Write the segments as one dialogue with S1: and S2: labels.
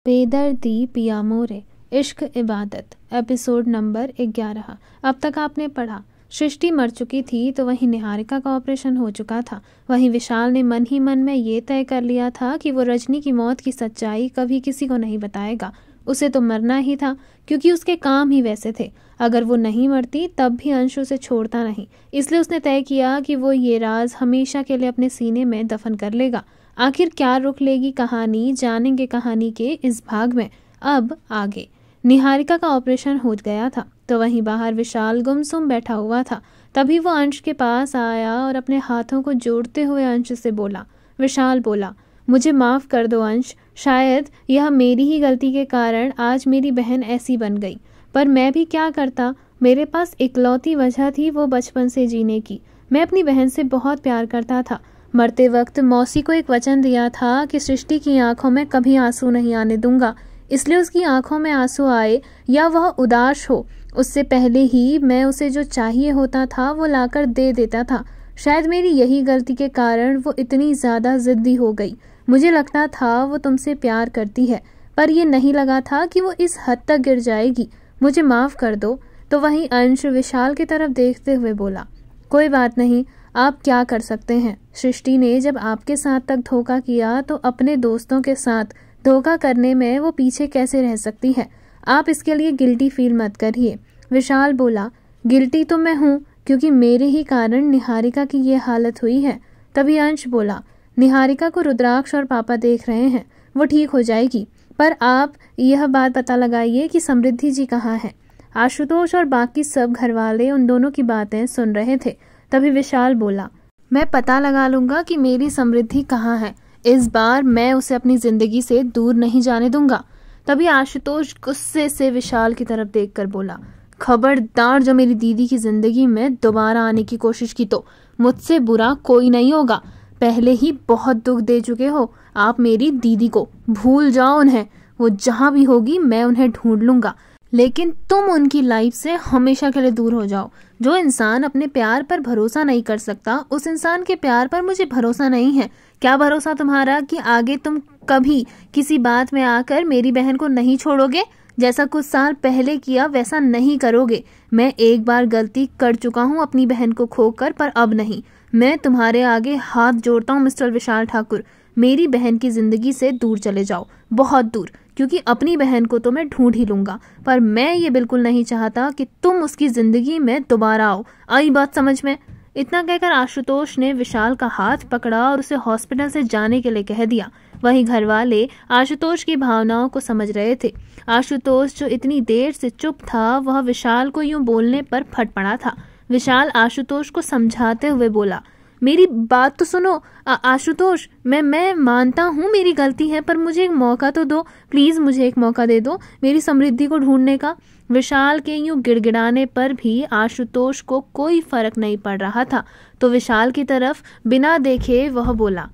S1: बेदर्दी पिया मोरे, इश्क इबादत, एपिसोड नंबर 11। अब तक आपने पढ़ा, सृष्टि मर चुकी थी तो वहीं निहारिका का ऑपरेशन हो चुका था। वहीं विशाल ने मन ही मन में ये तय कर लिया था कि वो रजनी की मौत की सच्चाई कभी किसी को नहीं बताएगा। उसे तो मरना ही था, क्योंकि उसके काम ही वैसे थे। अगर वो नहीं मरती तब भी अंश उसे छोड़ता नहीं, इसलिए उसने तय किया कि वो ये राज हमेशा के लिए अपने सीने में दफन कर लेगा। आखिर क्या रुख लेगी कहानी, जानेंगे कहानी के इस भाग में। अब आगे। निहारिका का ऑपरेशन हो गया था तो वहीं बाहर विशाल गुमसुम बैठा हुआ था। तभी वो अंश के पास आया और अपने हाथों को जोड़ते हुए अंश से बोला। विशाल बोला, मुझे माफ़ कर दो अंश, शायद यह मेरी ही गलती के कारण आज मेरी बहन ऐसी बन गई, पर मैं भी क्या करता। मेरे पास इकलौती वजह थी वो बचपन से जीने की। मैं अपनी बहन से बहुत प्यार करता था। मरते वक्त मौसी को एक वचन दिया था कि सृष्टि की आंखों में कभी आंसू नहीं आने दूंगा, इसलिए उसकी आंखों में आंसू आए या वह उदास हो, उससे पहले ही मैं उसे जो चाहिए होता था वो लाकर दे देता था। शायद मेरी यही गलती के कारण वो इतनी ज़्यादा ज़िद्दी हो गई। मुझे लगता था वो तुमसे प्यार करती है, पर ये नहीं लगा था कि वो इस हद तक गिर जाएगी। मुझे माफ़ कर दो। तो वहीं अंश विशाल की तरफ देखते हुए बोला, कोई बात नहीं, आप क्या कर सकते हैं। सृष्टि ने जब आपके साथ तक धोखा किया तो अपने दोस्तों के साथ धोखा करने में वो पीछे कैसे रह सकती है। आप इसके लिए गिल्टी फील मत करिए। विशाल बोला, गिल्टी तो मैं हूँ, क्योंकि मेरे ही कारण निहारिका की ये हालत हुई है। तभी अंश बोला, निहारिका को रुद्राक्ष और पापा देख रहे हैं, वो ठीक हो जाएगी, पर आप यह बात पता लगाइए कि समृद्धि जी कहाँ है। आशुतोष और बाकी सब घर वाले उन दोनों की बातें सुन रहे थे। तभी विशाल बोला, मैं पता लगा लूंगा कि मेरी समृद्धि कहाँ है। इस बार मैं उसे अपनी जिंदगी से दूर नहीं जाने दूंगा। तभी आशुतोष गुस्से से विशाल की तरफ देखकर बोला, खबरदार, जो मेरी दीदी की जिंदगी में दोबारा आने की कोशिश की तो मुझसे बुरा कोई नहीं होगा। पहले ही बहुत दुख दे चुके हो आप मेरी दीदी को, भूल जाओ उन्हें। वो जहां भी होगी मैं उन्हें ढूंढ लूंगा, लेकिन तुम उनकी लाइफ से हमेशा के लिए दूर हो जाओ। जो इंसान अपने प्यार पर भरोसा नहीं कर सकता, उस इंसान के प्यार पर मुझे भरोसा नहीं है। क्या भरोसा तुम्हारा कि आगे तुम कभी किसी बात में आकर मेरी बहन को नहीं छोड़ोगे। जैसा कुछ साल पहले किया वैसा नहीं करोगे। मैं एक बार गलती कर चुका हूँ अपनी बहन को खोकर, पर अब नहीं। मैं तुम्हारे आगे हाथ जोड़ता हूँ मिस्टर विशाल ठाकुर, मेरी बहन की जिंदगी से दूर चले जाओ, बहुत दूर, क्योंकि अपनी बहन को तो मैं ढूंढ ही लूंगा, पर मैं ये बिल्कुल नहीं चाहता कि तुम उसकी जिंदगी में दोबारा आओ। आई बात समझ में। इतना कहकर आशुतोष ने विशाल का हाथ पकड़ा और उसे हॉस्पिटल से जाने के लिए कह दिया। वहीं घर वाले आशुतोष की भावनाओं को समझ रहे थे। आशुतोष जो इतनी देर से चुप था, वह विशाल को यूं बोलने पर फट पड़ा था। विशाल आशुतोष को समझाते हुए बोला, मेरी बात तो सुनो आशुतोष, मैं मानता हूँ मेरी गलती है, पर मुझे एक मौका तो दो, प्लीज मुझे एक मौका दे दो मेरी समृद्धि को ढूंढने का। विशाल के यूं गिड़गिड़ाने पर भी आशुतोष को कोई फर्क नहीं पड़ रहा था, तो विशाल की तरफ बिना देखे वह बोला।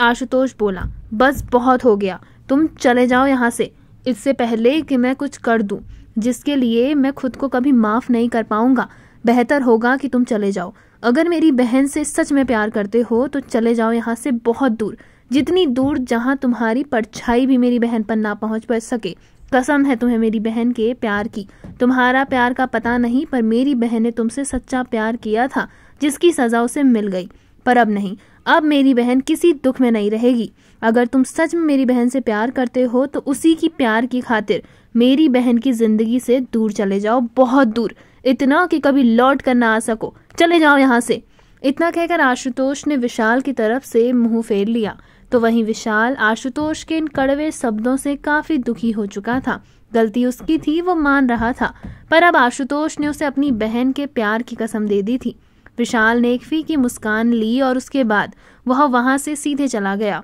S1: आशुतोष बोला, बस बहुत हो गया, तुम चले जाओ यहाँ से, इससे पहले कि मैं कुछ कर दूं जिसके लिए मैं खुद को कभी माफ नहीं कर पाऊंगा। बेहतर होगा कि तुम चले जाओ। अगर मेरी बहन से सच में प्यार करते हो तो चले जाओ यहाँ से बहुत दूर, जितनी दूर जहाँ तुम्हारी परछाई भी मेरी बहन पर ना पहुँच सके। कसम है तुम्हें मेरी बहन के प्यार की। तुम्हारा प्यार का पता नहीं, पर मेरी बहन ने तुमसे सच्चा प्यार किया था, जिसकी सजा उसे मिल गई, पर अब नहीं। अब मेरी बहन किसी दुख में नहीं रहेगी। अगर तुम सच में मेरी बहन से प्यार करते हो तो उसी की प्यार की खातिर मेरी बहन की जिंदगी से दूर चले जाओ, बहुत दूर, इतना कि कभी लौट कर ना आ सको। चले जाओ यहाँ से। इतना कहकर आशुतोष ने विशाल की तरफ से मुंह फेर लिया। तो वहीं विशाल आशुतोष के इन कड़वे शब्दों से काफी दुखी हो चुका था। गलती उसकी थी, वो मान रहा था, पर अब आशुतोष ने उसे अपनी बहन के प्यार की कसम दे दी थी। विशाल ने एक फीकी मुस्कान ली और उसके बाद वह वहां से सीधे चला गया।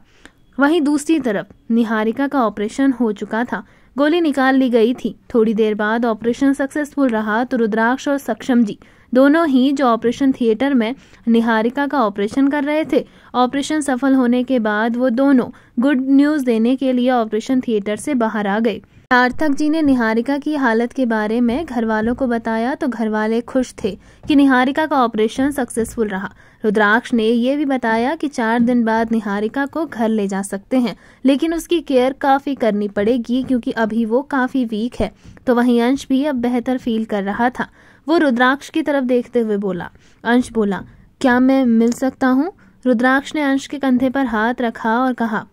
S1: वहीं दूसरी तरफ निहारिका का ऑपरेशन हो चुका था, गोली निकाल ली गई थी। थोड़ी देर बाद ऑपरेशन सक्सेसफुल रहा तो रुद्राक्ष और सक्षम जी दोनों ही जो ऑपरेशन थिएटर में निहारिका का ऑपरेशन कर रहे थे। ऑपरेशन सफल होने के बाद वो दोनों गुड न्यूज़ देने के लिए ऑपरेशन थिएटर से बाहर आ गए। सार्थक जी ने निहारिका की हालत के बारे में घर वालों को बताया तो घर वाले खुश थे कि निहारिका का ऑपरेशन सक्सेसफुल रहा। रुद्राक्ष ने ये भी बताया कि 4 दिन बाद निहारिका को घर ले जा सकते हैं, लेकिन उसकी केयर काफी करनी पड़ेगी क्योंकि अभी वो काफी वीक है। तो वहीं अंश भी अब बेहतर फील कर रहा था। वो रुद्राक्ष की तरफ देखते हुए बोला। अंश बोला, क्या मैं मिल सकता हूँ? रुद्राक्ष ने अंश के कंधे पर हाथ रखा और कहा।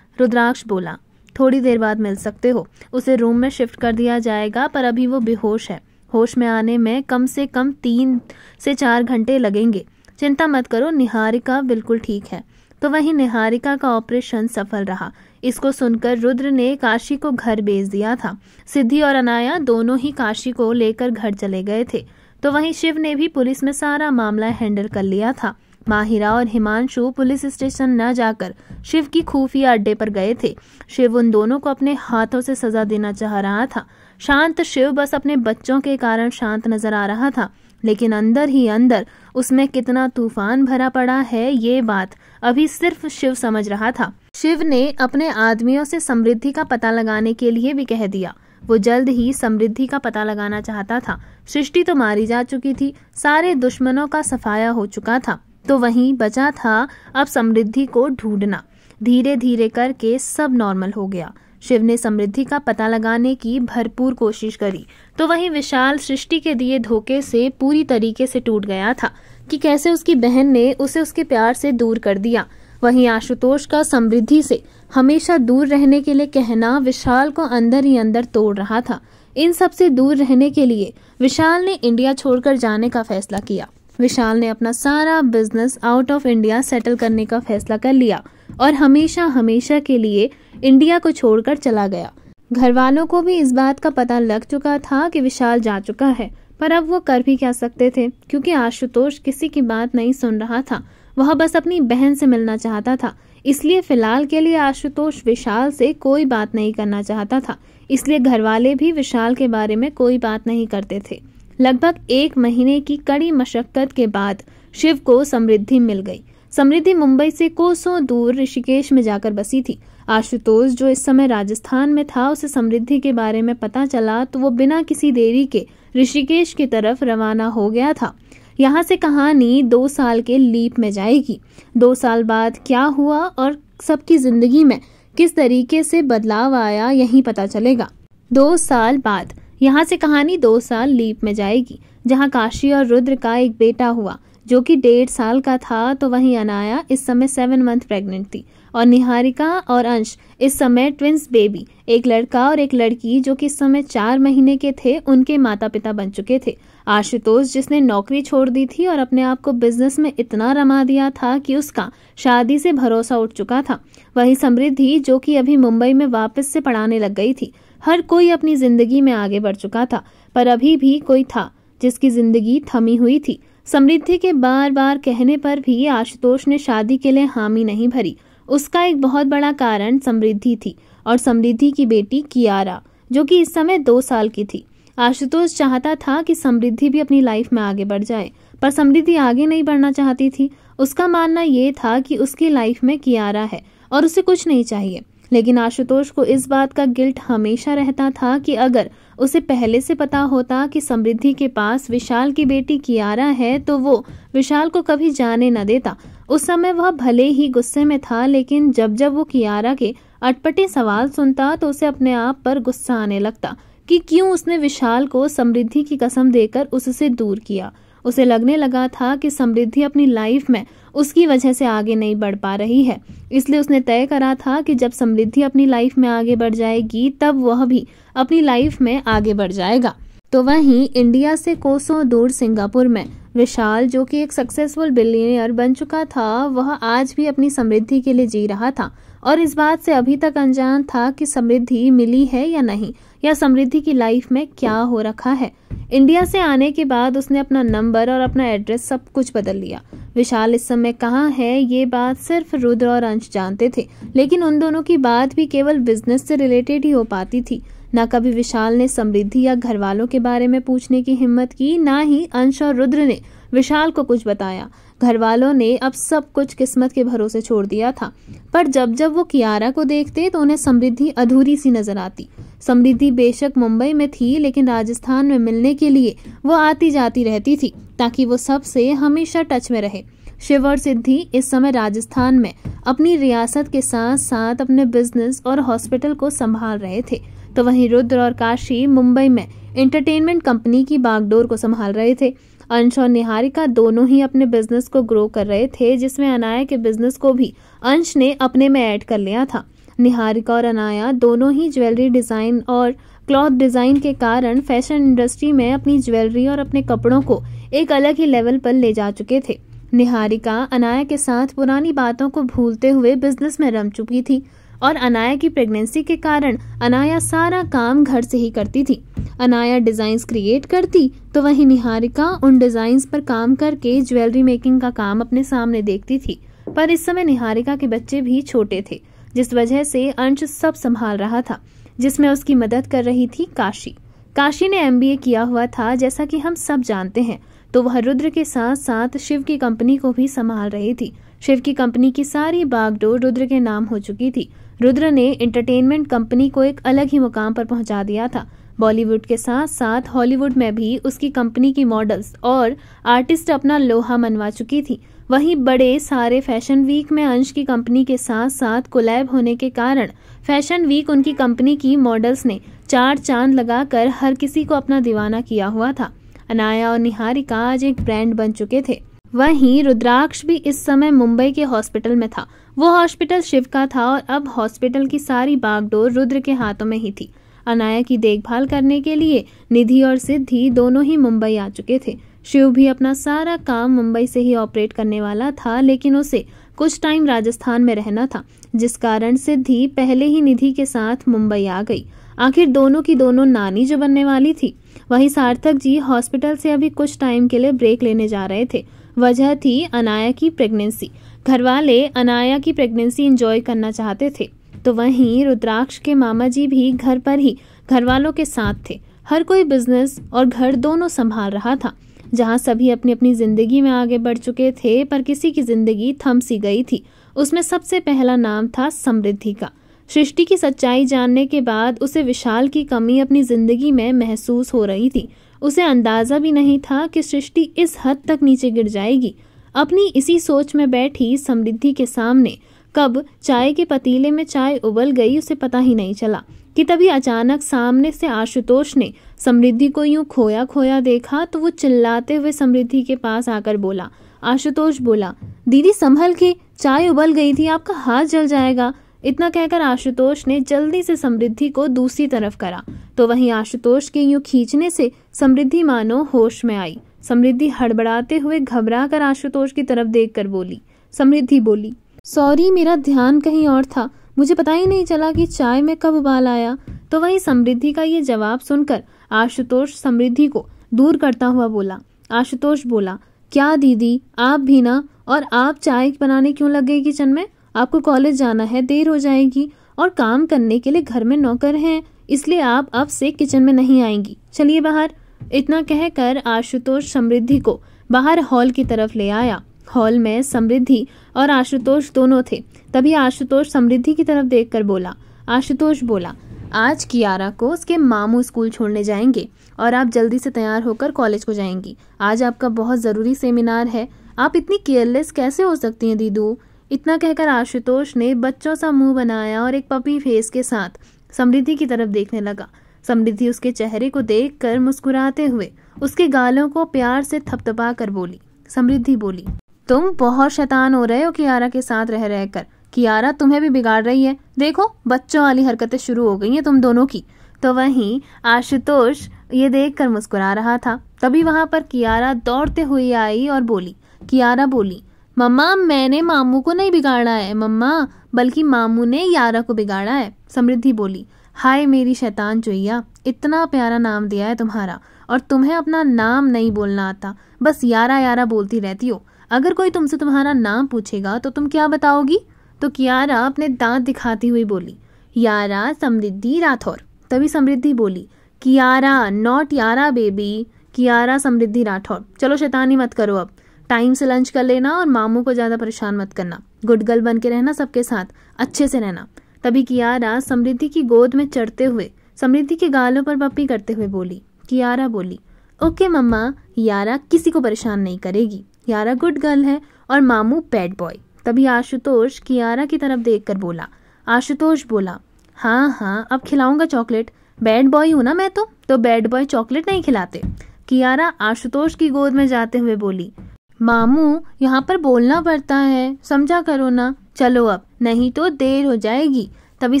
S1: रुद्राक्ष बोला, थोड़ी देर बाद मिल सकते हो। उसे रूम में शिफ्ट कर दिया जाएगा, पर अभी वो बेहोश है। होश में आने में कम से कम 3 से 4 घंटे लगेंगे। चिंता मत करो, निहारिका बिल्कुल ठीक है। तो वहीं निहारिका का ऑपरेशन सफल रहा। इसको सुनकर रुद्र ने काशी को घर भेज दिया था। सिद्धि और अनाया दोनों ही काशी को लेकर घर चले गए थे। तो वहीं शिव ने भी पुलिस में सारा मामला हैंडल कर लिया था। माहिरा और हिमांशु पुलिस स्टेशन न जाकर शिव की खुफिया अड्डे पर गए थे। शिव उन दोनों को अपने हाथों से सजा देना चाह रहा था। शांत शिव बस अपने बच्चों के कारण शांत नजर आ रहा था, लेकिन अंदर ही अंदर उसमें कितना तूफान भरा पड़ा है ये बात अभी सिर्फ शिव समझ रहा था। शिव ने अपने आदमियों से समृद्धि का पता लगाने के लिए भी कह दिया। वो जल्द ही समृद्धि का पता लगाना चाहता था। सृष्टि तो मारी जा चुकी थी, सारे दुश्मनों का सफाया हो चुका था, तो वहीं बचा था अब समृद्धि को ढूंढना। धीरे धीरे करके सब नॉर्मल हो गया। शिव ने समृद्धि का पता लगाने की भरपूर कोशिश करी, तो वहीं विशाल सृष्टि के दिए धोखे से पूरी तरीके से टूट गया था कि कैसे उसकी बहन ने उसे उसके प्यार से दूर कर दिया। वहीं आशुतोष का समृद्धि से हमेशा दूर रहने के लिए कहना विशाल को अंदर ही अंदर तोड़ रहा था। इन सब से दूर रहने के लिए विशाल ने इंडिया छोड़कर जाने का फैसला किया। विशाल ने अपना सारा business out of India settle करने का फैसला कर लिया और हमेशा हमेशा के लिए इंडिया को छोड़कर चला गया। घर वालों को भी इस बात का पता लग चुका था कि विशाल जा चुका है, पर अब वो कर भी क्या सकते थे, क्योंकि आशुतोष किसी की बात नहीं सुन रहा था। वह बस अपनी बहन से मिलना चाहता था। इसलिए फिलहाल के लिए आशुतोष विशाल से कोई बात नहीं करना चाहता था। इसलिए घर वाले भी विशाल के बारे में कोई बात नहीं करते थे। लगभग 1 महीने की कड़ी मशक्कत के बाद शिव को समृद्धि मिल गई। समृद्धि मुंबई से कोसों दूर ऋषिकेश में जाकर बसी थी। आशुतोष जो इस समय राजस्थान में था, उसे समृद्धि के बारे में पता चला तो वो बिना किसी देरी के ऋषिकेश की तरफ रवाना हो गया था। यहाँ से कहानी 2 साल के लीप में जाएगी। 2 साल बाद क्या हुआ और सबकी जिंदगी में किस तरीके से बदलाव आया, यही पता चलेगा। 2 साल बाद यहाँ से कहानी 2 साल लीप में जाएगी, जहाँ काशी और रुद्र का एक बेटा हुआ जो कि 1.5 साल का था। तो वहीं अनाया इस समय 7 मंथ प्रेग्नेंट थी और निहारिका और अंश इस समय ट्विंस बेबी, एक लड़का और एक लड़की जो कि इस समय 4 महीने के थे, उनके माता पिता बन चुके थे। आशुतोष जिसने नौकरी छोड़ दी थी और अपने आप को बिजनेस में इतना रमा दिया था कि उसका शादी से भरोसा उठ चुका था। वही समृद्धि जो कि अभी मुंबई में वापस से पढ़ाने लग गई थी। हर कोई अपनी जिंदगी में आगे बढ़ चुका था, पर अभी भी कोई था जिसकी जिंदगी थमी हुई थी। समृद्धि के बार बार कहने पर भी आशुतोष ने शादी के लिए हामी नहीं भरी। उसका एक बहुत बड़ा कारण समृद्धि थी और समृद्धि की बेटी कियारा जो कि इस समय 2 साल की थी। आशुतोष चाहता था कि समृद्धि भी अपनी लाइफ में आगे बढ़ जाए, पर समृद्धि आगे नहीं बढ़ना चाहती थी। उसका मानना ये था कि उसकी लाइफ में कियारा है और उसे कुछ नहीं चाहिए। लेकिन आशुतोष को इस बात का गिल्ट हमेशा रहता था कि अगर उसे पहले से पता होता कि समृद्धि के पास विशाल की बेटी कियारा है तो वो विशाल को कभी जाने न देता। उस समय वह भले ही गुस्से में था, लेकिन जब जब वो कियारा के अटपटे सवाल सुनता तो उसे अपने आप पर गुस्सा आने लगता कि क्यों उसने विशाल को समृद्धि की कसम देकर उससे दूर किया। उसे लगने लगा था कि समृद्धि अपनी लाइफ में उसकी वजह से आगे नहीं बढ़ पा रही है। इसलिए उसने तय करा था कि जब समृद्धि अपनी लाइफ में आगे बढ़ जाएगी तब वह भी अपनी लाइफ में आगे बढ़ जाएगा। तो वहीं इंडिया से कोसों दूर सिंगापुर में विशाल जो कि एक सक्सेसफुल बिलियनियर बन चुका था, वह आज भी अपनी समृद्धि के लिए जी रहा था और इस बात से अभी तक अनजान था कि समृद्धि मिली है या नहीं, या समृद्धि की लाइफ में क्या हो रखा है। इंडिया से आने के बाद उसने अपना नंबर और अपना एड्रेस सब कुछ बदल लिया। विशाल इस समय कहाँ है ये बात सिर्फ रुद्र और अंश जानते थे, लेकिन उन दोनों की बात भी केवल बिजनेस से रिलेटेड ही हो पाती थी। ना कभी विशाल ने समृद्धि या घर वालों के बारे में पूछने की हिम्मत की, ना ही अंश और रुद्र ने विशाल को कुछ बताया। घर वालों ने अब सब कुछ किस्मत के भरोसे छोड़ दिया था। पर जब जब वो कियारा को देखते तो उन्हें समृद्धि अधूरी सी नजर आती। समृद्धि बेशक मुंबई में थी, लेकिन राजस्थान में मिलने के लिए वो आती जाती रहती थी ताकि वो सबसे हमेशा टच में रहे। शिव और सिद्धि इस समय राजस्थान में अपनी रियासत के साथ साथ अपने बिजनेस और हॉस्पिटल को संभाल रहे थे, तो वहीं रुद्र और काशी मुंबई में एंटरटेनमेंट कंपनी की बागडोर को संभाल रहे थे। अंश और निहारिका दोनों ही अपने बिजनेस को ग्रो कर रहे थे, जिसमें अनाया के बिजनेस को भी अंश ने अपने में ऐड कर लिया था। निहारिका और अनाया दोनों ही ज्वेलरी डिजाइन और क्लॉथ डिजाइन के कारण फैशन इंडस्ट्री में अपनी ज्वेलरी और अपने कपड़ों को एक अलग ही लेवल पर ले जा चुके थे। निहारिका अनाया के साथ पुरानी बातों को भूलते हुए बिजनेस में रम चुकी थी और अनाया की प्रेगनेंसी के कारण अनाया सारा काम घर से ही करती थी। अनाया डिजाइन्स क्रिएट करती तो वहीं निहारिका उन डिजाइन्स पर काम करके ज्वेलरी मेकिंग का काम अपने सामने देखती थी। पर इस समय निहारिका के बच्चे भी छोटे थे, जिस वजह से अंश सब संभाल रहा था, जिसमें उसकी मदद कर रही थी काशी। काशी ने MBA किया हुआ था, जैसा कि हम सब जानते हैं, तो वह रुद्र के साथ साथ शिव की कंपनी को भी संभाल रही थी। शिव की कंपनी की सारी बागडोर रुद्र के नाम हो चुकी थी। रुद्र ने एंटरटेनमेंट कंपनी को एक अलग ही मुकाम पर पहुंचा दिया था। बॉलीवुड के साथ साथ हॉलीवुड में भी उसकी कंपनी की मॉडल्स और आर्टिस्ट अपना लोहा मनवा चुकी थी। वहीं बड़े सारे फैशन वीक में अंश की कंपनी के साथ साथ कोलैब होने के कारण फैशन वीक उनकी कंपनी की मॉडल्स ने 4 चांद लगाकर हर किसी को अपना दीवाना किया हुआ था। अनाया और निहारिका आज एक ब्रांड बन चुके थे। वहीं रुद्राक्ष भी इस समय मुंबई के हॉस्पिटल में था। वो हॉस्पिटल शिव का था और अब हॉस्पिटल की सारी बागडोर रुद्र के हाथों में ही थी। अनाया की देखभाल करने के लिए निधि और सिद्धि दोनों ही मुंबई आ चुके थे। शिव भी अपना सारा काम मुंबई से ही ऑपरेट करने वाला था, लेकिन उसे कुछ टाइम राजस्थान में रहना था, जिस कारण सिद्धि पहले ही निधि के साथ मुंबई आ गई। आखिर दोनों की दोनों नानी जो बनने वाली थी। वहीं सार्थक जी हॉस्पिटल से अभी कुछ टाइम के लिए ब्रेक लेने जा रहे थे। वजह थी अनाया की प्रेगनेंसी। घरवाले अनाया की प्रेगनेंसी एंजॉय करना चाहते थे, तो वहीं रुद्राक्ष के मामा जी भी घर पर ही घरवालों के साथ थे। हर कोई बिजनेस और घर दोनों संभाल रहा था। जहां सभी अपनी अपनी जिंदगी में आगे बढ़ चुके थे, पर किसी की जिंदगी थम सी गई थी। उसमें सबसे पहला नाम था समृद्धि का। सृष्टि की सच्चाई जानने के बाद उसे विशाल की कमी अपनी जिंदगी में महसूस हो रही थी। उसे अंदाजा भी नहीं था कि सृष्टि इस हद तक नीचे गिर जाएगी। अपनी इसी सोच में बैठी समृद्धि के सामने कब चाय के पतीले में चाय उबल गई उसे पता ही नहीं चला कि तभी अचानक सामने से आशुतोष ने समृद्धि को यूं खोया खोया देखा, तो वो चिल्लाते हुए समृद्धि के पास आकर बोला। आशुतोष बोला, दीदी संभल के, चाय उबल गई थी, आपका हाथ जल जाएगा। इतना कहकर आशुतोष ने जल्दी से समृद्धि को दूसरी तरफ करा, तो वहीं आशुतोष के यूं खींचने से समृद्धि मानो होश में आई। समृद्धि हड़बड़ाते हुए घबरा कर आशुतोष की तरफ देखकर बोली। समृद्धि बोली, सॉरी, मेरा ध्यान कहीं और था, मुझे पता ही नहीं चला कि चाय में कब उबाल आया। तो वहीं समृद्धि का ये जवाब सुनकर आशुतोष समृद्धि को दूर करता हुआ बोला। आशुतोष बोला, क्या दीदी आप भी ना, और आप चाय बनाने क्यों लग गई किचन में? आपको कॉलेज जाना है, देर हो जाएगी, और काम करने के लिए घर में नौकर हैं, इसलिए आप अब से किचन में नहीं आएंगी, चलिए बाहर। इतना कहकर आशुतोष समृद्धि को बाहर हॉल की तरफ ले आया। हॉल में समृद्धि और आशुतोष दोनों थे। तभी आशुतोष समृद्धि की तरफ देखकर बोला। आशुतोष बोला, आज कियारा को उसके मामू स्कूल छोड़ने जाएंगे और आप जल्दी से तैयार होकर कॉलेज को जाएंगी। आज आपका बहुत ज़रूरी सेमिनार है, आप इतनी केयरलेस कैसे हो सकती हैं दीदू? इतना कहकर आशुतोष ने बच्चों सा मुंह बनाया और एक पपी फेस के साथ समृद्धि की तरफ देखने लगा। समृद्धि उसके चेहरे को देखकर मुस्कुराते हुए उसके गालों को प्यार से थपथपा कर बोली। समृद्धि बोली, तुम बहुत शैतान हो रहे हो कियारा के साथ रह रहकर। कियारा तुम्हें भी बिगाड़ रही है, देखो बच्चों वाली हरकतें शुरू हो गई हैं तुम दोनों की। तो वहीं आशुतोष ये देखकर मुस्कुरा रहा था। तभी वहां पर कियारा दौड़ते हुए आई और बोली। कियारा बोली, मम्मा मैंने मामू को नहीं बिगाड़ा है मम्मा, बल्कि मामू ने यारा को बिगाड़ा है। समृद्धि बोली, हाय मेरी शैतान चुईया, इतना प्यारा नाम दिया है तुम्हारा और तुम्हें अपना नाम नहीं बोलना आता, बस यारा यारा बोलती रहती हो। अगर कोई तुमसे तुम्हारा नाम पूछेगा तो तुम क्या बताओगी? तो कियारा अपने दांत दिखाती हुई बोली, यारा समृद्धि राठौर। तभी समृद्धि बोली, कियारा, नॉट यारा बेबी। कियारा समृद्धि राठौर, चलो शैतानी मत करो, अब टाइम से लंच कर लेना और मामू को ज़्यादा परेशान मत करना, गुड गर्ल बन के रहना, सबके साथ अच्छे से रहना। तभी कियारा समृद्धि की गोद में चढ़ते हुए समृद्धि के गालों पर पप्पी करते हुए बोली। कियारा बोली, ओके मम्मा, यारा किसी को परेशान नहीं करेगी, यारा गुड गर्ल है और मामू बैड बॉय। तभी आशुतोष कियारा की तरफ देखकर बोला। आशुतोष बोला, हाँ हाँ अब खिलाऊंगा चॉकलेट, बैड बॉय हूं ना मैं तो बैड बॉय चॉकलेट नहीं खिलाते। कियारा आशुतोष की गोद में जाते हुए बोली, मामू यहाँ पर बोलना पड़ता है, समझा करो ना, चलो अब नहीं तो देर हो जाएगी। तभी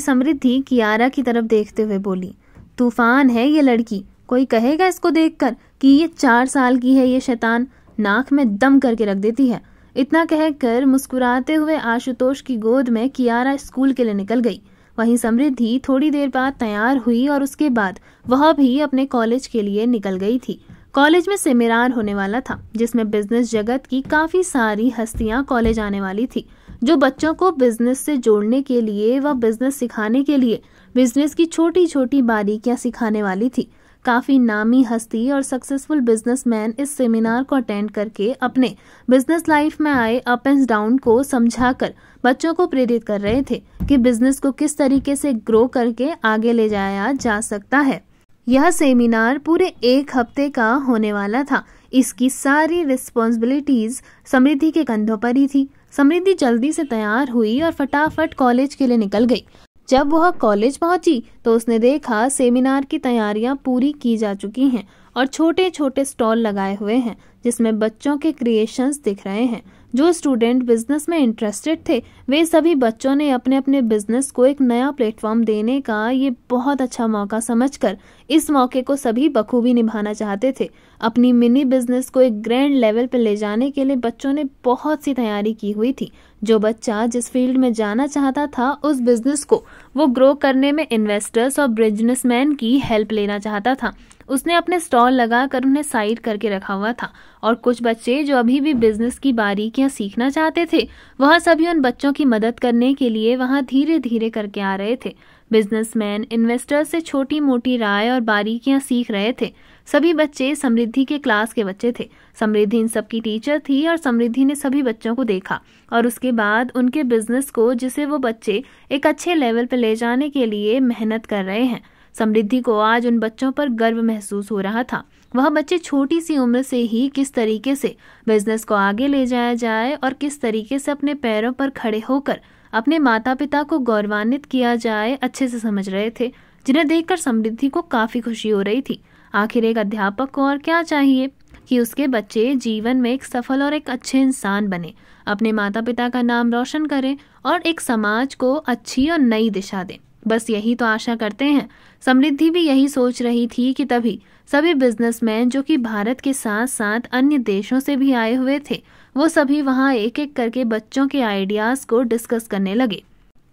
S1: समृद्धि कियारा की तरफ देखते हुए बोली, तूफान है ये लड़की, कोई कहेगा इसको देखकर कि ये 4 साल की है, ये शैतान नाक में दम करके रख देती है। इतना कहकर मुस्कुराते हुए आशुतोष की गोद में कियारा स्कूल के लिए निकल गई। वहीं समृद्धि थोड़ी देर बाद तैयार हुई और उसके बाद वह भी अपने कॉलेज के लिए निकल गई थी। कॉलेज में सेमिनार होने वाला था जिसमें बिजनेस जगत की काफी सारी हस्तियां कॉलेज आने वाली थी, जो बच्चों को बिजनेस से जोड़ने के लिए व बिजनेस सिखाने के लिए बिजनेस की छोटी छोटी बारीकियां सिखाने वाली थी। काफी नामी हस्ती और सक्सेसफुल बिजनेसमैन इस सेमिनार को अटेंड करके अपने बिजनेस लाइफ में आए अप एंड डाउन को समझाकर बच्चों को प्रेरित कर रहे थे कि बिजनेस को किस तरीके से ग्रो करके आगे ले जाया जा सकता है। यह सेमिनार पूरे 1 हफ्ते का होने वाला था। इसकी सारी रिस्पॉन्सिबिलिटीज समृद्धि के कंधों पर ही थी। समृद्धि जल्दी से तैयार हुई और फटाफट कॉलेज के लिए निकल गई। जब वह कॉलेज पहुंची तो उसने देखा सेमिनार की तैयारियां पूरी की जा चुकी हैं और छोटे छोटे स्टॉल लगाए हुए हैं जिसमें बच्चों के क्रिएशंस दिख रहे हैं। जो स्टूडेंट बिजनेस में इंटरेस्टेड थे वे सभी बच्चों ने अपने अपने बिजनेस को एक नया प्लेटफॉर्म देने का ये बहुत अच्छा मौका समझकर इस मौके को सभी बखूबी निभाना चाहते थे। अपनी मिनी बिजनेस को एक ग्रैंड लेवल पर ले जाने के लिए बच्चों ने बहुत सी तैयारी की हुई थी। जो बच्चा जिस फील्ड में जाना चाहता था उस बिजनेस को वो ग्रो करने में इन्वेस्टर्स और बिजनेसमैन की हेल्प लेना चाहता था। उसने अपने स्टॉल लगाकर उन्हें साइड करके रखा हुआ था और कुछ बच्चे जो अभी भी बिजनेस की बारीकियां सीखना चाहते थे वह सभी उन बच्चों की मदद करने के लिए वहां धीरे धीरे करके आ रहे थे। बिजनेसमैन इन्वेस्टर्स से छोटी मोटी राय और बारीकियां सीख रहे थे। सभी बच्चे समृद्धि के क्लास के बच्चे थे। समृद्धि इन सबकी टीचर थी और समृद्धि ने सभी बच्चों को देखा और उसके बाद उनके बिजनेस को जिसे वो बच्चे एक अच्छे लेवल पर ले जाने के लिए मेहनत कर रहे हैं। समृद्धि को आज उन बच्चों पर गर्व महसूस हो रहा था। वह बच्चे छोटी सी उम्र से ही किस तरीके से बिजनेस को आगे ले जाया जाए और किस तरीके से अपने पैरों पर खड़े होकर अपने माता पिता को गौरवान्वित किया जाए अच्छे से समझ रहे थे, जिन्हें देखकर समृद्धि को काफी खुशी हो रही थी। आखिर एक अध्यापक को और क्या चाहिए कि उसके बच्चे जीवन में एक सफल और एक अच्छे इंसान बने, अपने माता पिता का नाम रोशन करें और एक समाज को अच्छी और नई दिशा दें। बस यही तो आशा करते हैं। समृद्धि भी यही सोच रही थी कि तभी सभी बिजनेसमैन जो कि भारत के साथ साथ अन्य देशों से भी आए हुए थे वो सभी वहां एक एक करके बच्चों के आइडियाज को डिस्कस करने लगे।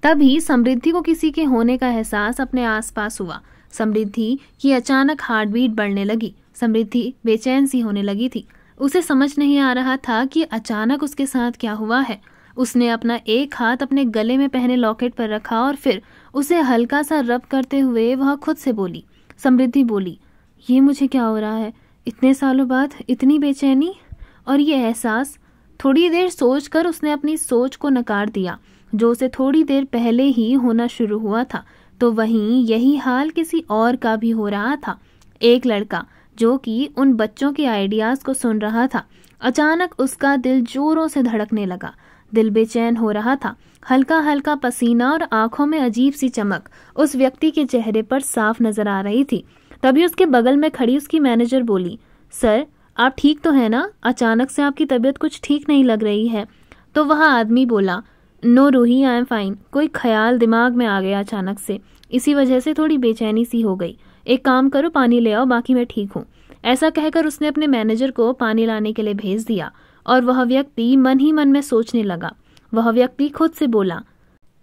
S1: तभी समृद्धि को किसी के होने का एहसास अपने आसपास हुआ। समृद्धि की अचानक हार्ट बीट बढ़ने लगी। समृद्धि बेचैन सी होने लगी थी। उसे समझ नहीं आ रहा था कि अचानक उसके साथ क्या हुआ है। उसने अपना एक हाथ अपने गले में पहने लॉकेट पर रखा और फिर उसे हल्का सा रब करते हुए वह खुद से बोली। समृद्धि बोली, ये मुझे क्या हो रहा है, इतने सालों बाद इतनी बेचैनी और ये एहसास। थोड़ी देर सोचकर उसने अपनी सोच को नकार दिया जो उसे थोड़ी देर पहले ही होना शुरू हुआ था। तो वहीं यही हाल किसी और का भी हो रहा था। एक लड़का जो कि उन बच्चों के आइडियाज को सुन रहा था, अचानक उसका दिल जोरों से धड़कने लगा। दिल बेचैन हो रहा था। हल्का हल्का पसीना और आंखों में अजीब सी चमक उस व्यक्ति के चेहरे पर साफ नजर आ रही थी। तभी उसके बगल में खड़ी उसकी मैनेजर बोली, सर आप ठीक तो है ना, अचानक से आपकी तबीयत कुछ ठीक नहीं लग रही है। तो वह आदमी बोला, no Ruhi, I am fine. कोई ख्याल दिमाग में आ गया अचानक से, इसी वजह से थोड़ी बेचैनी सी हो गई। एक काम करो, पानी ले आओ, बाकी मैं ठीक हूँ। ऐसा कहकर उसने अपने मैनेजर को पानी लाने के लिए भेज दिया और वह व्यक्ति मन ही मन में सोचने लगा। वह व्यक्ति खुद से बोला,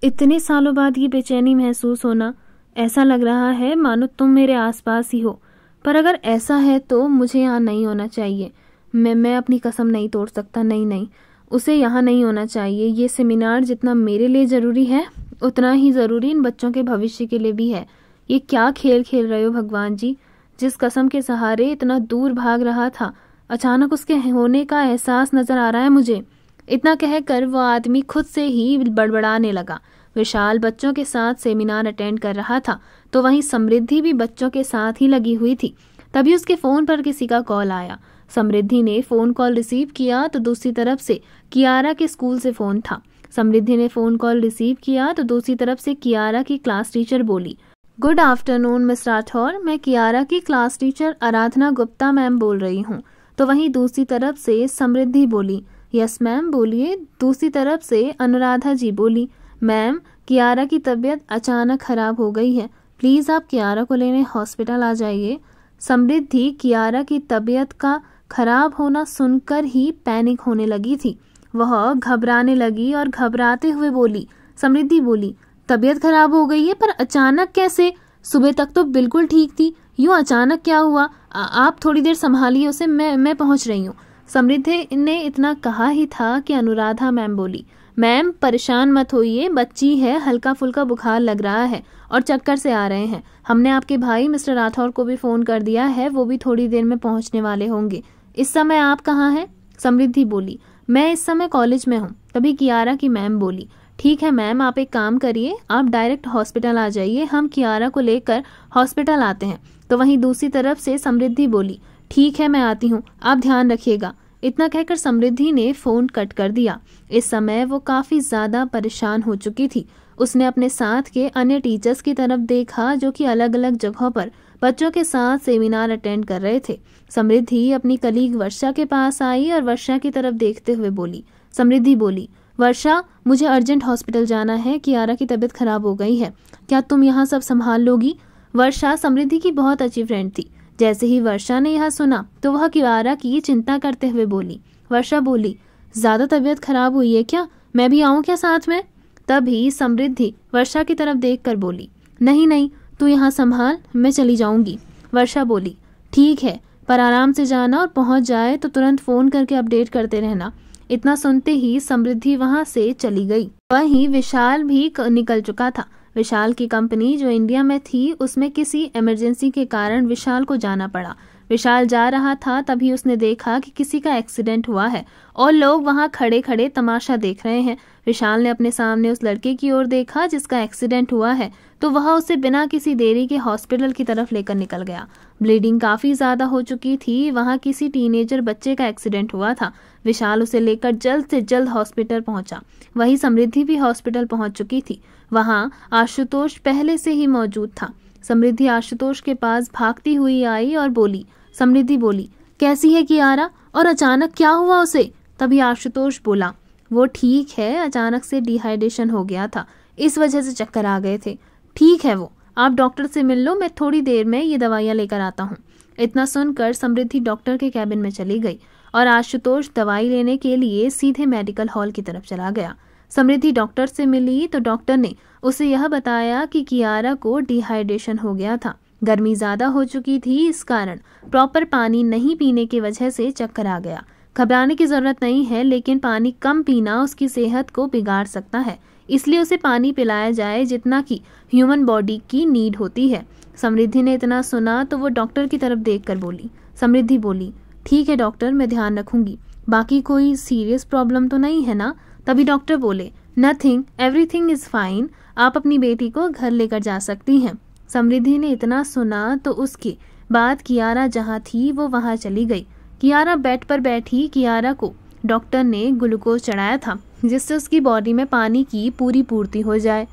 S1: इतने सालों बाद ये बेचैनी महसूस होना, ऐसा लग रहा है मानो तुम मेरे आसपास ही हो। पर अगर ऐसा है तो मुझे यहाँ नहीं होना चाहिए। मैं अपनी कसम नहीं तोड़ सकता। नहीं, उसे यहाँ नहीं होना चाहिए। ये सेमिनार जितना मेरे लिए ज़रूरी है उतना ही ज़रूरी इन बच्चों के भविष्य के लिए भी है। ये क्या खेल खेल रहे हो भगवान जी? जिस कसम के सहारे इतना दूर भाग रहा था, अचानक उसके होने का एहसास नजर आ रहा है मुझे। इतना कहकर वो आदमी खुद से ही बड़बड़ाने लगा। विशाल बच्चों के साथ सेमिनार अटेंड कर रहा था, तो वहीं समृद्धि भी बच्चों के साथ ही लगी हुई थी। तभी उसके फोन पर किसी का कॉल आया। समृद्धि ने फोन कॉल रिसीव किया तो दूसरी तरफ से कियारा के स्कूल से फोन था। समृद्धि ने फोन कॉल रिसीव किया तो दूसरी तरफ से कियारा की क्लास टीचर बोली, गुड आफ्टरनून मिस राठौर, मैं कियारा की क्लास टीचर आराधना गुप्ता मैम बोल रही हूँ। तो वहीं दूसरी तरफ से समृद्धि बोली, यस मैम बोलिए। दूसरी तरफ से अनुराधा जी बोली, मैम कियारा की तबीयत अचानक खराब हो गई है, प्लीज आप कियारा को लेने हॉस्पिटल आ जाइए। समृद्धि कियारा की तबीयत का खराब होना सुनकर ही पैनिक होने लगी थी। वह घबराने लगी और घबराते हुए बोली, समृद्धि बोली, तबीयत खराब हो गई है, पर अचानक कैसे? सुबह तक तो बिल्कुल ठीक थी, यूं अचानक क्या हुआ? आप थोड़ी देर संभालिए उसे, मैं पहुंच रही हूँ। समृद्धि ने इतना कहा ही था कि अनुराधा मैम बोली, मैम परेशान मत होइए, बच्ची है, हल्का फुल्का बुखार लग रहा है और चक्कर से आ रहे हैं। हमने आपके भाई मिस्टर राठौर को भी फोन कर दिया है, वो भी थोड़ी देर में पहुंचने वाले होंगे। इस समय आप कहाँ हैं? समृद्धि बोली, मैं इस समय कॉलेज में हूँ। तभी कियारा की मैम बोली, ठीक है मैम, आप एक काम करिए, आप डायरेक्ट हॉस्पिटल आ जाइए, हम कियारा को लेकर हॉस्पिटल आते हैं। तो वहीं दूसरी तरफ से समृद्धि बोली, ठीक है मैं आती हूँ, आप ध्यान रखिएगा। इतना कहकर समृद्धि ने फोन कट कर दिया। इस समय वो काफी ज्यादा परेशान हो चुकी थी। उसने अपने साथ के अन्य टीचर्स की तरफ देखा जो कि अलग अलग जगहों पर बच्चों के साथ सेमिनार अटेंड कर रहे थे। समृद्धि अपनी कलीग वर्षा के पास आई और वर्षा की तरफ देखते हुए बोली, समृद्धि बोली, वर्षा मुझे अर्जेंट हॉस्पिटल जाना है, कियारा की तबीयत खराब हो गई है, क्या तुम यहाँ सब संभाल लोगी? वर्षा समृद्धि की बहुत अच्छी फ्रेंड थी। जैसे ही वर्षा ने यह सुना तो वह कियारा की चिंता करते हुए बोली। वर्षा बोली, ज्यादा तबीयत खराब हुई है क्या? मैं भी आऊं क्या साथ में? तभी समृद्धि वर्षा की तरफ देखकर बोली, नहीं नहीं, तू यहाँ संभाल, मैं चली जाऊंगी। वर्षा बोली, ठीक है, पर आराम से जाना और पहुंच जाए तो तुरंत फोन करके अपडेट करते रहना। इतना सुनते ही समृद्धि वहां से चली गई। वहीं विशाल भी निकल चुका था। विशाल की कंपनी जो इंडिया में थी उसमें किसी इमरजेंसी के कारण विशाल को जाना पड़ा। विशाल जा रहा था तभी उसने देखा कि किसी का एक्सीडेंट हुआ है और लोग वहां खड़े खड़े तमाशा देख रहे हैं। विशाल ने अपने सामने उस लड़के की ओर देखा जिसका एक्सीडेंट हुआ है, तो वह उसे बिना किसी देरी के हॉस्पिटल की तरफ लेकर निकल गया। ब्लीडिंग काफी ज्यादा हो चुकी थी, वहां किसी टीनेजर बच्चे का एक्सीडेंट हुआ था। विशाल उसे लेकर जल्द से जल्द हॉस्पिटल पहुंचा। वहीं समृद्धि भी हॉस्पिटल पहुंच चुकी थी। वहां आशुतोष पहले से ही मौजूद था। समृद्धि आशुतोष के पास भागती हुई आई और बोली, समृद्धि बोली, कैसी है कियारा और अचानक क्या हुआ उसे? तभी आशुतोष बोला, वो ठीक है, अचानक से डिहाइड्रेशन हो गया था, इस वजह से चक्कर आ गए थे। ठीक है वो, आप डॉक्टर से मिल लो, मैं थोड़ी देर में ये दवाइयाँ लेकर आता हूँ। इतना सुनकर समृद्धि डॉक्टर के कैबिन में चली गई और आशुतोष दवाई लेने के लिए सीधे मेडिकल हॉल की तरफ चला गया। समृद्धि डॉक्टर से मिली तो डॉक्टर ने उसे यह बताया कि कियारा को डिहाइड्रेशन हो गया था। गर्मी ज्यादा हो चुकी थी, इस कारण प्रॉपर पानी नहीं पीने की वजह से चक्कर आ गया। घबराने की जरूरत नहीं है, लेकिन पानी कम पीना उसकी सेहत को बिगाड़ सकता है, इसलिए उसे पानी पिलाया जाए जितना कि ह्यूमन बॉडी की नीड होती है। समृद्धि ने इतना सुना तो वो डॉक्टर की तरफ देखकर बोली। समृद्धि बोली, ठीक है डॉक्टर, मैं ध्यान रखूंगी, बाकी कोई सीरियस प्रॉब्लम तो नहीं है ना? तभी डॉक्टर बोले, नथिंग, एवरीथिंग इज फाइन, आप अपनी बेटी को घर लेकर जा सकती हैं। समृद्धि ने इतना सुना तो उसके बाद कियारा जहाँ थी वो वहाँ चली गई। कियारा बेड पर बैठी। कियारा को डॉक्टर ने ग्लूकोज चढ़ाया था जिससे उसकी बॉडी में पानी की पूरी पूर्ति हो जाए।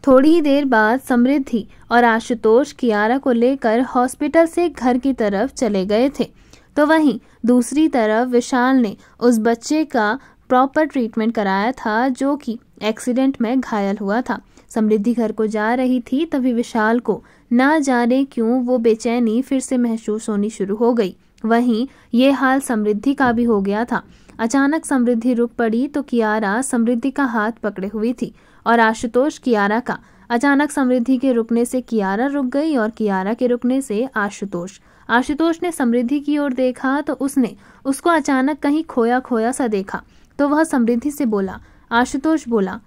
S1: थोड़ी ही देर बाद समृद्धि और आशुतोष कियारा को लेकर हॉस्पिटल से घर की तरफ चले गए थे। तो वहीं दूसरी तरफ विशाल ने उस बच्चे का प्रॉपर ट्रीटमेंट कराया था जो कि एक्सीडेंट में घायल हुआ था। समृद्धि घर को जा रही थी तभी विशाल को ना जाने क्यों वो बेचैनी फिर से महसूस होनी शुरू हो गई। वहीं ये हाल समृद्धि का भी हो गया था। अचानक समृद्धि रुक पड़ी तो कियारा समृद्धि का हाथ पकड़े हुई थी और आशुतोष कियारा का। अचानक समृद्धि के रुकने से कियारा रुक गई और कियारा के रुकने से आशुतोष ने समृद्धि की ओर देखा तो उसने उसको अचानक कहीं खोया खोया सा देखा। तो वह समृद्धि से बोला। आशुतोष बोला,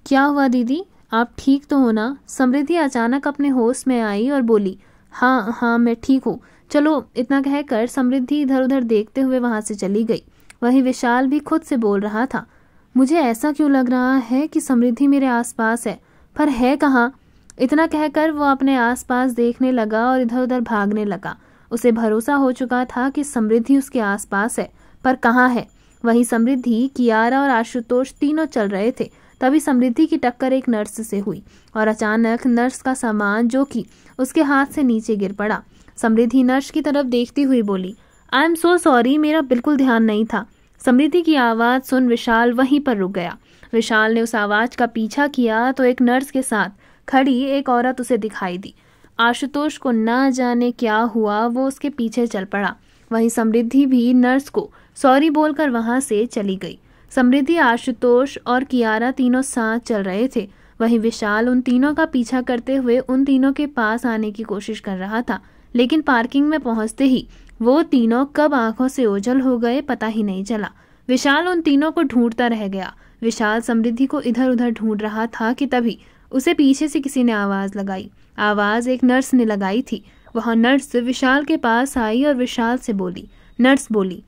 S1: क्या हुआ दीदी, आप ठीक तो हो ना? समृद्धि अचानक अपने होश में आई और बोली, हाँ हाँ मैं ठीक हूँ, चलो। इतना कहकर समृद्धि इधर उधर देखते हुए वहां से चली गई। वहीं विशाल भी खुद से बोल रहा था, मुझे ऐसा क्यों लग रहा है कि समृद्धि मेरे आसपास है, पर है कहाँ? इतना कहकर वो अपने आसपास देखने लगा और इधर उधर भागने लगा। उसे भरोसा हो चुका था कि समृद्धि उसके आसपास है, पर कहाँ है? वहीं समृद्धि, कियारा और आशुतोष तीनों चल रहे थे। तभी समृद्धि की टक्कर एक नर्स से हुई और अचानक नर्स का सामान जो कि उसके हाथ से नीचे गिर पड़ा। समृद्धि नर्स की तरफ देखती हुई बोली, आई एम सो सॉरी, मेरा बिल्कुल ध्यान नहीं था। समृद्धि की आवाज सुन विशाल वहीं पर रुक गया। विशाल ने उस आवाज का पीछा किया तो एक नर्स के साथ खड़ी एक औरत उसे दिखाई दी। आशुतोष को ना जाने क्या हुआ, वो उसके पीछे चल पड़ा। वहीं समृद्धि भी नर्स को सॉरी बोलकर वहां से चली गई। समृद्धि, आशुतोष और कियारा तीनों साथ चल रहे थे। वहीं विशाल उन तीनों का पीछा करते हुए उन तीनों के पास आने की कोशिश कर रहा था, लेकिन पार्किंग में पहुंचते ही वो तीनों कब आंखों से ओझल हो गए पता ही नहीं चला। विशाल उन तीनों को ढूंढता रह गया। विशाल समृद्धि को इधर उधर ढूंढ रहा था कि तभी उसे पीछे से किसी ने आवाज लगाई। आवाज एक नर्स ने लगाई थी। वह नर्स विशाल के पास आई और विशाल से बोली, नर्स बोली,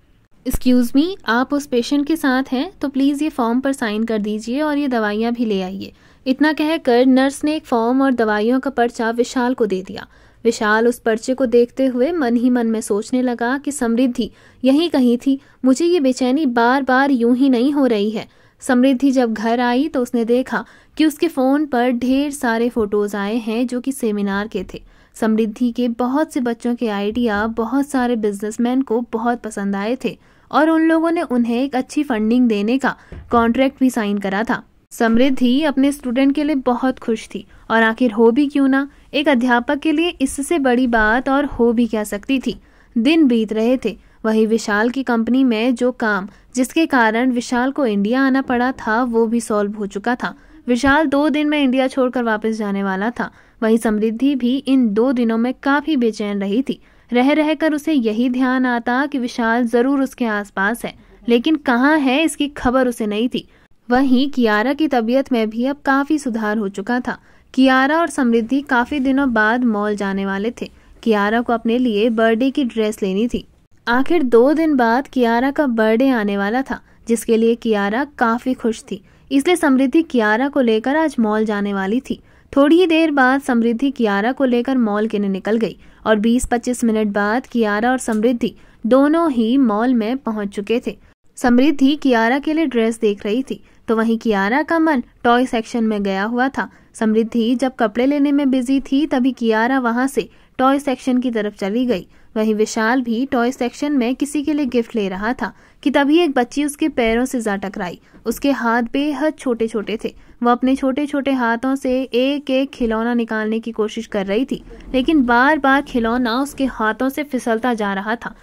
S1: एक्सक्यूज मी, आप उस पेशेंट के साथ हैं तो प्लीज ये फॉर्म पर साइन कर दीजिए और ये दवाइयाँ भी ले आइए। इतना कहकर नर्स ने एक फॉर्म और दवाइयों का पर्चा विशाल को दे दिया। विशाल उस पर्चे को देखते हुए मन ही मन में सोचने लगा कि समृद्धि यहीं कहीं थी। मुझे ये बेचैनी बार बार यूं ही नहीं हो रही है। समृद्धि जब घर आई तो उसने देखा कि उसके फोन पर ढेर सारे फोटोज आए हैं जो कि सेमिनार के थे। समृद्धि के बहुत से बच्चों के आइडिया बहुत सारे बिजनेसमैन को बहुत पसंद आए थे और उन लोगों ने उन्हें एक अच्छी फंडिंग देने का कॉन्ट्रैक्ट भी साइन करा था। समृद्धि अपने स्टूडेंट के लिए बहुत खुश थी और आखिर हो भी क्यों ना, एक अध्यापक के लिए इससे बड़ी बात और हो भी क्या सकती थी। दिन बीत रहे थे। वहीं विशाल की कंपनी में जो काम जिसके कारण विशाल को इंडिया आना पड़ा था वो भी सॉल्व हो चुका था। विशाल 2 दिन में इंडिया छोड़कर वापस जाने वाला था। वहीं समृद्धि भी इन 2 दिनों में काफी बेचैन रही थी। रह रहकर उसे यही ध्यान आता कि विशाल जरूर उसके आसपास है, लेकिन कहाँ है इसकी खबर उसे नहीं थी। वहीं कियारा की तबीयत में भी अब काफी सुधार हो चुका था। कियारा और समृद्धि काफी दिनों बाद मॉल जाने वाले थे। कियारा को अपने लिए बर्थडे की ड्रेस लेनी थी। आखिर 2 दिन बाद कियारा का बर्थडे आने वाला था, जिसके लिए कियारा काफी खुश थी। इसलिए समृद्धि कियारा को लेकर आज मॉल जाने वाली थी। थोड़ी ही देर बाद समृद्धि कियारा को लेकर मॉल के लिए निकल गई और 20-25 मिनट बाद कियारा और समृद्धि दोनों ही मॉल में पहुंच चुके थे। समृद्धि कियारा के लिए ड्रेस देख रही थी तो वहीं कियारा का मन टॉय सेक्शन में गया हुआ था। समृद्धि जब कपड़े लेने में बिजी थी तभी कियारा वहां से टॉय सेक्शन की तरफ चली गई। वहीं विशाल भी टॉय सेक्शन में किसी के लिए गिफ्ट ले रहा था कि तभी एक बच्ची उसके पैरों से जा टकराई। उसके हाथ बेहद छोटे छोटे थे। वो अपने छोटे छोटे हाथों से एक एक खिलौना निकालने की कोशिश कर रही थी, लेकिन बार बार खिलौना उसके हाथों से फिसलता जा रहा था,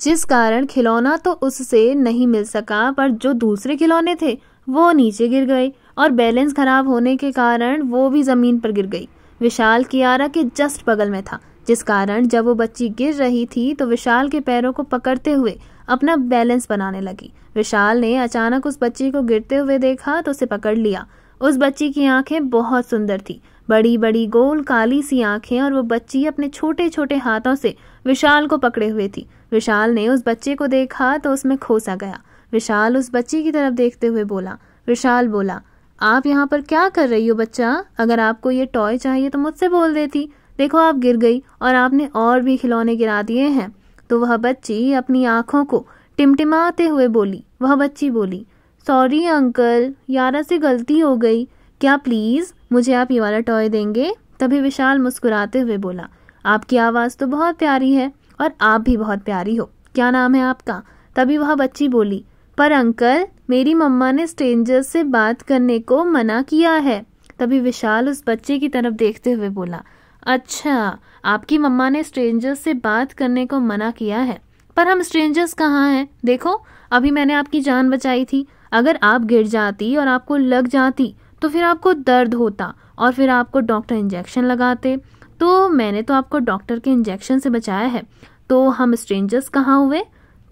S1: जिस कारण खिलौना तो उससे नहीं मिल सका, पर जो दूसरे खिलौने थे वो नीचे गिर गए और बैलेंस खराब होने के कारण वो भी जमीन पर गिर गई। विशाल कियारा के जस्ट बगल में था, जिस कारण जब वो बच्ची गिर रही थी तो विशाल के पैरों को पकड़ते हुए अपना बैलेंस बनाने लगी। विशाल ने अचानक उस बच्ची को गिरते हुए देखा तो उसे पकड़ लिया। उस बच्ची की आंखें बहुत सुंदर थी, बड़ी बड़ी गोल काली सी आंखें, और वो बच्ची अपने छोटे छोटे हाथों से विशाल को पकड़े हुए थी। विशाल ने उस बच्चे को देखा तो उसमें खो सा गया। विशाल उस बच्ची की तरफ देखते हुए बोला। विशाल बोला, आप यहाँ पर क्या कर रही हो बच्चा? अगर आपको ये टॉय चाहिए तो मुझसे बोल देती। देखो आप गिर गई और आपने और भी खिलौने गिरा दिए हैं। तो वह बच्ची अपनी आंखों को टिमटिमाते हुए बोली। वह बच्ची बोली, सॉरी अंकल, यारा से गलती हो गई, क्या प्लीज मुझे आप ये वाला टॉय देंगे? तभी विशाल मुस्कुराते हुए बोला, आपकी आवाज तो बहुत प्यारी है और आप भी बहुत प्यारी हो, क्या नाम है आपका? तभी वह बच्ची बोली, पर अंकल मेरी मम्मा ने स्ट्रेंजर्स से बात करने को मना किया है। तभी विशाल उस बच्चे की तरफ देखते हुए बोला, अच्छा आपकी मम्मा ने स्ट्रेंजर्स से बात करने को मना किया है, पर हम स्ट्रेंजर्स कहाँ हैं? देखो अभी मैंने आपकी जान बचाई थी। अगर आप गिर जाती और आपको लग जाती तो फिर आपको दर्द होता और फिर आपको डॉक्टर इंजेक्शन लगाते। तो मैंने तो आपको डॉक्टर के इंजेक्शन से बचाया है, तो हम स्ट्रेंजर्स कहाँ हुए?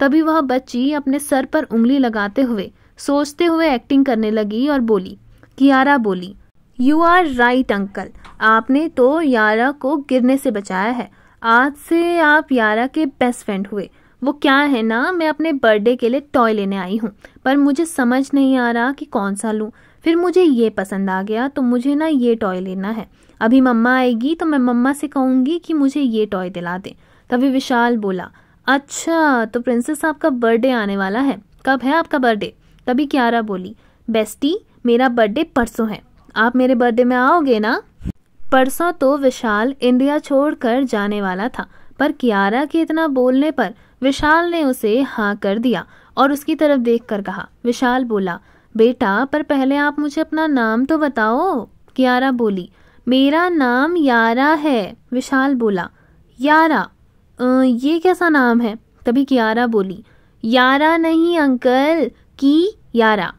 S1: तभी वह बच्ची अपने सर पर उंगली लगाते हुए सोचते हुए एक्टिंग करने लगी और बोली। कियारा बोली, यू आर राइट अंकल, आपने तो यारा को गिरने से बचाया है। आज से आप यारा के बेस्ट फ्रेंड हुए। वो क्या है ना, मैं अपने बर्थडे के लिए टॉय लेने आई हूँ, पर मुझे समझ नहीं आ रहा कि कौन सा लूँ। फिर मुझे ये पसंद आ गया तो मुझे ना ये टॉय लेना है। अभी मम्मा आएगी तो मैं मम्मा से कहूँगी कि मुझे ये टॉय दिला दे। तभी विशाल बोला, अच्छा तो प्रिंसेस आपका बर्थडे आने वाला है, कब है आपका बर्थडे? तभी कियारा बोली, बेस्टी मेरा बर्थडे परसों है, आप मेरे बर्थडे में आओगे ना? परसों तो विशाल इंडिया छोड़कर जाने वाला था, पर कियारा के इतना बोलने पर विशाल ने उसे हाँ कर दिया और उसकी तरफ देखकर कहा। विशाल बोला, बेटा पर पहले आप मुझे अपना नाम तो बताओ। कियारा बोली, मेरा नाम यारा है। विशाल बोला, यारा? ये कैसा नाम है? तभी कियारा बोली, यारा नहीं अंकल, की यारा।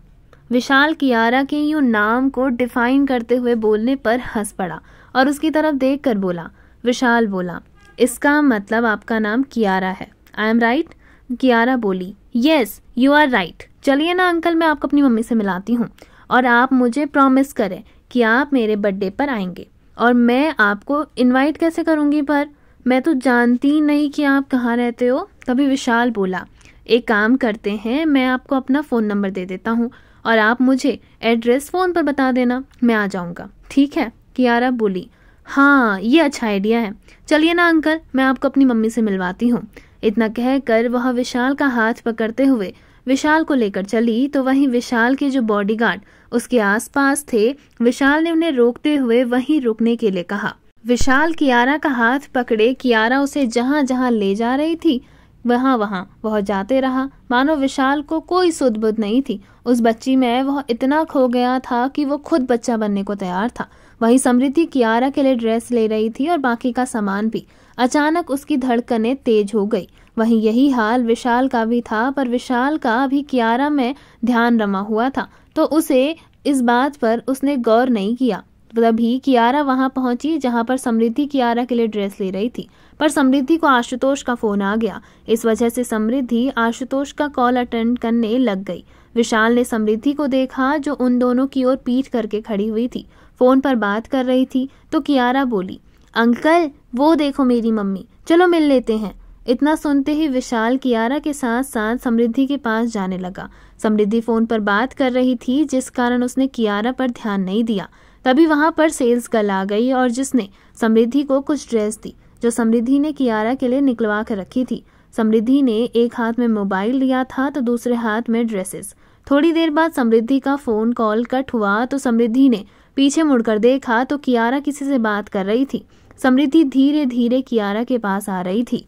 S1: विशाल कियारा के यूं नाम को डिफाइन करते हुए बोलने पर हंस पड़ा और उसकी तरफ देखकर बोला। विशाल बोला, इसका मतलब आपका नाम कियारा है, आई एम राइट? कियारा बोली, यस यू आर राइट। चलिए ना अंकल, मैं आपको अपनी मम्मी से मिलाती हूँ और आप मुझे प्रॉमिस करें कि आप मेरे बर्थडे पर आएंगे। और मैं आपको इनवाइट कैसे करूँगी, पर मैं तो जानती नहीं कि आप कहाँ रहते हो। तभी विशाल बोला, एक काम करते हैं, मैं आपको अपना फ़ोन नंबर दे देता हूँ और आप मुझे एड्रेस फ़ोन पर बता देना, मैं आ जाऊँगा, ठीक है? कियारा बोली, हाँ ये अच्छा आइडिया है, चलिए ना अंकल, मैं आपको अपनी मम्मी से मिलवाती हूँ। इतना कहकर वह विशाल का हाथ पकड़ते हुए विशाल को लेकर चली तो वहीं विशाल के जो बॉडीगार्ड उसके आसपास थे, विशाल ने उन्हें रोकते हुए वहीं रुकने के लिए कहा। विशाल कियारा का हाथ पकड़े कियारा उसे जहां जहां ले जा रही थी वहां वहां वह जाते रहा, मानो विशाल को कोई सुध बुध नहीं थी। उस बच्ची में वह इतना खो गया था कि वो खुद बच्चा बनने को तैयार था। वहीं समृद्धि कियारा के लिए ड्रेस ले रही थी और बाकी का सामान भी। अचानक उसकी धड़कनें तेज हो गई। वहीं यही हाल विशाल का भी था, पर विशाल का भी कियारा में ध्यान रमा हुआ था तो उसे इस बात पर उसने गौर नहीं किया। तभी कियारा वहां पहुंची जहां पर समृद्धि कियारा के लिए ड्रेस ले रही थी, पर समृद्धि को आशुतोष का फोन आ गया। इस वजह से समृद्धि आशुतोष का कॉल अटेंड करने लग गई। विशाल ने समृद्धि को देखा जो उन दोनों की ओर पीठ करके खड़ी हुई थी, फोन पर बात कर रही थी। तो कियारा बोली, अंकल वो देखो मेरी मम्मी, चलो मिल लेते हैं। इतना सुनते ही विशाल कियारा के साथ साथ समृद्धि के पास जाने लगा। समृद्धि फोन पर बात कर रही थी जिस कारण उसने कियारा पर ध्यान नहीं दिया। तभी वहां पर सेल्स गर्ल आ गई और जिसने समृद्धि को कुछ ड्रेस दी जो समृद्धि ने कियारा के लिए निकलवा कर रखी थी। समृद्धि ने एक हाथ में मोबाइल लिया था तो दूसरे हाथ में ड्रेसेस। थोड़ी देर बाद समृद्धि का फोन कॉल कट हुआ तो समृद्धि ने पीछे मुड़कर देखा तो कियारा किसी से बात कर रही थी। समृद्धि धीरे धीरे कियारा के पास आ रही थी।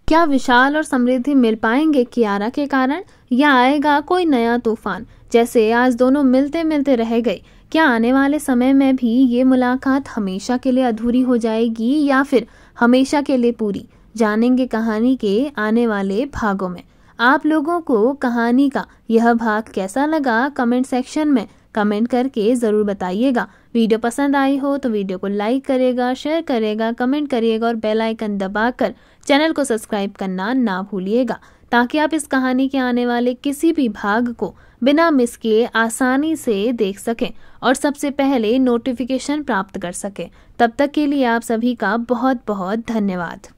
S1: क्या विशाल और समृद्धि मिल पाएंगे कियारा के कारण, या आएगा कोई नया तूफान? जैसे आज दोनों मिलते मिलते रह गए, क्या आने वाले समय में भी ये मुलाकात हमेशा के लिए अधूरी हो जाएगी या फिर हमेशा के लिए पूरी? जानेंगे कहानी के आने वाले भागों में। आप लोगों को कहानी का यह भाग कैसा लगा कमेंट सेक्शन में कमेंट करके ज़रूर बताइएगा। वीडियो पसंद आई हो तो वीडियो को लाइक करेगा, शेयर करेगा, कमेंट करिएगा और बेल आइकन दबाकर चैनल को सब्सक्राइब करना ना भूलिएगा ताकि आप इस कहानी के आने वाले किसी भी भाग को बिना मिस किए आसानी से देख सकें और सबसे पहले नोटिफिकेशन प्राप्त कर सकें। तब तक के लिए आप सभी का बहुत बहुत धन्यवाद।